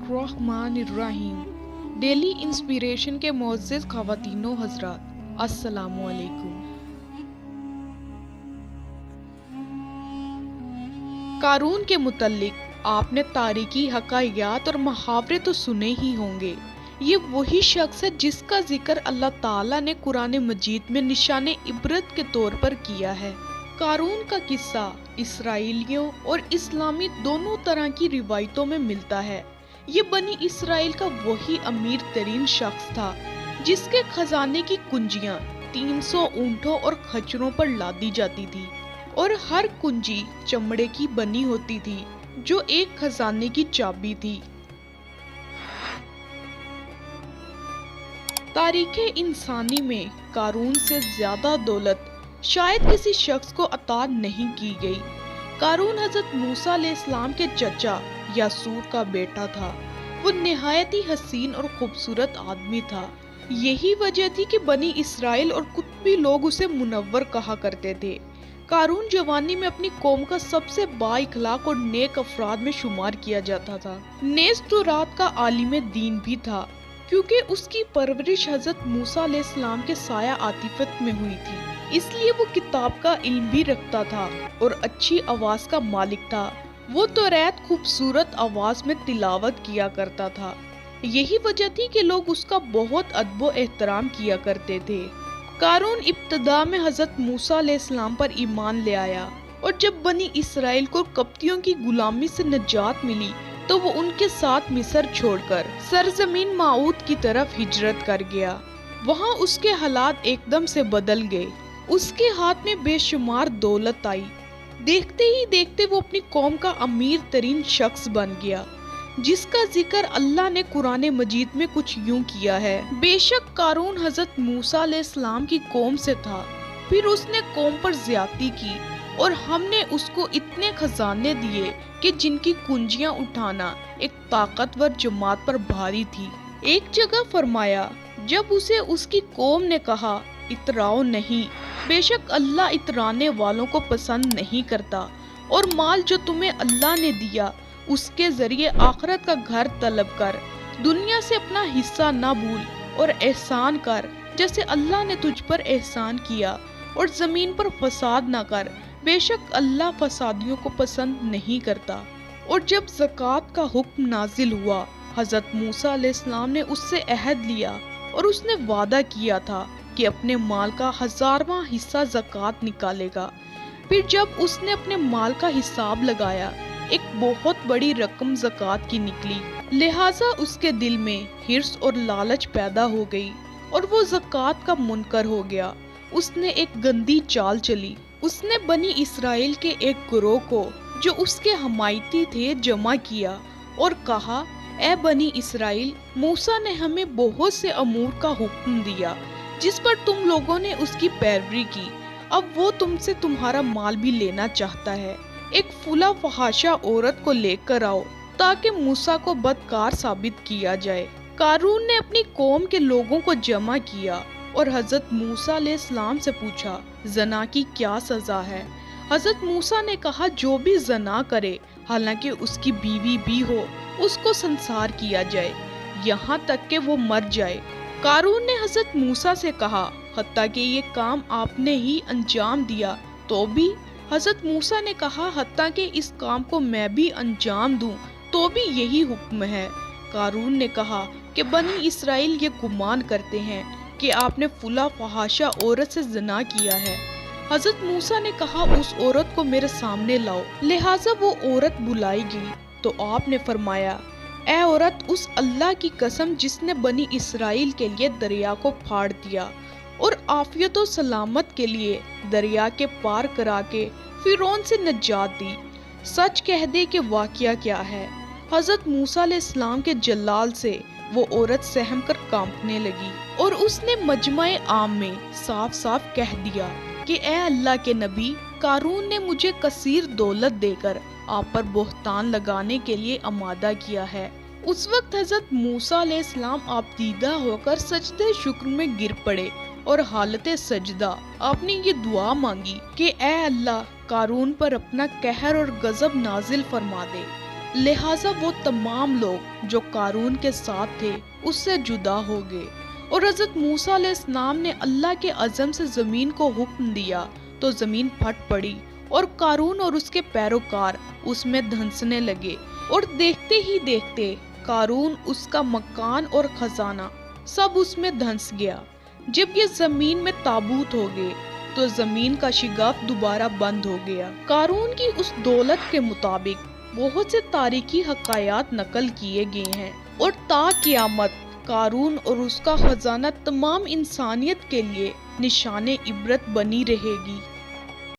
बिस्मिल्लाहिर्रहमानिर्रहीम। Daily inspiration के मुअज़्ज़िज़ ख़वातीनो हज़रात, अस्सलामु अलैकुम। क़ारून के मुतल्लिक़ आपने तारीख़ी हक़ाइक़ात और मुहावरे तो सुने ही होंगे। ये वही शख्स है जिसका जिक्र अल्लाह ताला ने कुरान मजीद में निशाने इबरत के तौर पर किया है। क़ारून का किस्सा इसराइलियों और इस्लामी दोनों तरह की रिवायतों में मिलता है। ये बनी इसराइल का वही अमीर तरीन शख्स था जिसके खजाने की कुंजियां 300 ऊंटों और खच्चरों पर लादी जाती थी और हर कुंजी चमड़े की बनी होती थी जो एक खजाने की चाबी थी। तारीख़े इंसानी में क़ारून से ज्यादा दौलत शायद किसी शख्स को अता नहीं की गई। क़ारून हज़रत मूसा अलैहिस्सलाम के चचा यासूर का बेटा था। वो निहायत ही हसीन और खूबसूरत आदमी था। यही वजह थी कि बनी इसराइल और कुतबी लोग उसे मुनव्वर कहा करते थे। क़ारून जवानी में अपनी कौम का सबसे बाइखलाक और नेक अफराद में शुमार किया जाता था। नेज़ तो रात का आलिम दीन भी था क्योंकि उसकी परवरिश हज़रत मूसा अलैहिस्सलाम के साया आतिफत में हुई थी, इसलिए वो किताब का इल्म भी रखता था और अच्छी आवाज़ का मालिक था। वो तौरात खूबसूरत आवाज़ में तिलावत किया करता था। यही वजह थी कि लोग उसका बहुत अदब एहतराम किया करते थे। क़ारून इब्तदा में हज़रत मूसा अलैहिस्सलाम पर ईमान ले आया और जब बनी इसराइल को कप्तियों की गुलामी से निजात मिली तो वो उनके साथ मिस्र छोड़कर सरजमीन माऊद की तरफ हिजरत कर गया। वहाँ उसके हालात एकदम से बदल गए। उसके हाथ में बेशुमार दौलत आई। देखते ही देखते वो अपनी कौम का अमीर तरीन शख्स बन गया, जिसका जिक्र अल्लाह ने कुरान मजीद में कुछ यूं किया है। बेशक क़ारून हज़रत मूसा अलैहिस्सलाम की कौम से था, फिर उसने कौम पर ज्यादती की और हमने उसको इतने खजाने दिए कि जिनकी कुंजियां उठाना एक ताकतवर जमात पर भारी थी। एक जगह फरमाया, जब उसे उसकी कौम ने कहा इतराओ नहीं, बेशक अल्लाह इतराने वालों को पसंद नहीं करता, और माल जो तुम्हें अल्लाह ने दिया उसके जरिए आखिरत का घर तलब कर, दुनिया से अपना हिस्सा ना भूल और एहसान कर जैसे अल्लाह ने तुझ पर एहसान किया, और जमीन पर फसाद ना कर, बेशक अल्लाह फसादियों को पसंद नहीं करता। और जब ज़कात का हुक्म नाजिल हुआ, हज़रत मूसा अलैहिस्सलाम ने उससे अहद लिया और उसने वादा किया था कि अपने माल का 1000वां हिस्सा ज़कात निकालेगा। फिर जब उसने अपने माल का हिसाब लगाया, एक बहुत बड़ी रकम ज़कात की निकली। लिहाजा उसके दिल में हिर्स और लालच पैदा हो गई और वो ज़कात का मुनकर हो गया। उसने एक गंदी चाल चली। उसने बनी इसराइल के एक गिरोह को जो उसके हमायती थे जमा किया और कहा, ए बनी इसराइल, मूसा ने हमें बहुत से अमूर का हुक्म दिया जिस पर तुम लोगों ने उसकी पैरवी की। अब वो तुमसे तुम्हारा माल भी लेना चाहता है। एक फुला फहाशा औरत को लेकर आओ ताकि मूसा को बदकार साबित किया जाए। क़ारून ने अपनी कौम के लोगों को जमा किया और हज़रत मूसा अलैहिस्सलाम से पूछा, जना की क्या सजा है? हज़रत मूसा ने कहा, जो भी जना करे हालांकि उसकी बीवी भी हो, उसको संसार किया जाए यहाँ तक कि वो मर जाए। क़ारून ने हज़रत मूसा से कहा, हत्ता कि ये काम आपने ही अंजाम दिया तो भी? हज़रत मूसा ने कहा, हत्ता कि इस काम को मैं भी अंजाम दूं तो भी यही हुक्म है। क़ारून ने कहा कि बनी इसराइल ये गुमान करते हैं कि आपने फुला फहाशा औरत से ज़िना किया है। हज़रत मूसा ने कहा, उस औरत को मेरे सामने लाओ। लिहाजा वो औरत बुलाई गई तो आपने फरमाया, ए औरत, उस अल्लाह की कसम जिसने बनी इसराइल के लिए दरिया को फाड़ दिया और आफियत और सलामत के लिए दरिया के पार करा के फिरौन से निजात दी, सच कह दे कि वाक़या क्या है। हज़रत मूसा अलैहिस्सलाम के जलाल से वो औरत सहम कर कांपने लगी और उसने मजमा आम में साफ साफ कह दिया कि ए अल्लाह के नबी, क़ारून ने मुझे कसीर दौलत देकर आप पर बोहतान लगाने के लिए आमादा किया है। उस वक्त हज़रत मूसा अलैहिस्सलाम आपदीदा होकर सजदे शुक्र में गिर पड़े और हालत सजदा आपने ये दुआ मांगी कि ए अल्लाह, क़ारून पर अपना कहर और गजब नाजिल फरमा दे। لہٰذا وہ تمام لوگ جو قارون کے ساتھ تھے اس سے جدا ہو گئے، اور حضرت موسیٰ علیہ السلام نے اللہ کے عزم سے زمین کو حکم دیا تو زمین پھٹ پڑی اور قارون اور اس کے پیروکار اس میں دھنسنے لگے، اور دیکھتے ہی دیکھتے قارون، اس کا مکان اور خزانہ سب اس میں دھنس گیا۔ جب یہ زمین میں تابوت ہو گئے تو زمین کا شگاف دوبارہ بند ہو گیا۔ قارون کی اس دولت کے مطابق بہت سے تاریخی حقائق نقل کیے گئے ہیں، اور تا قیامت قارون اور اس کا خزانہ تمام انسانیت کے لیے نشان عبرت بنی رہے گی۔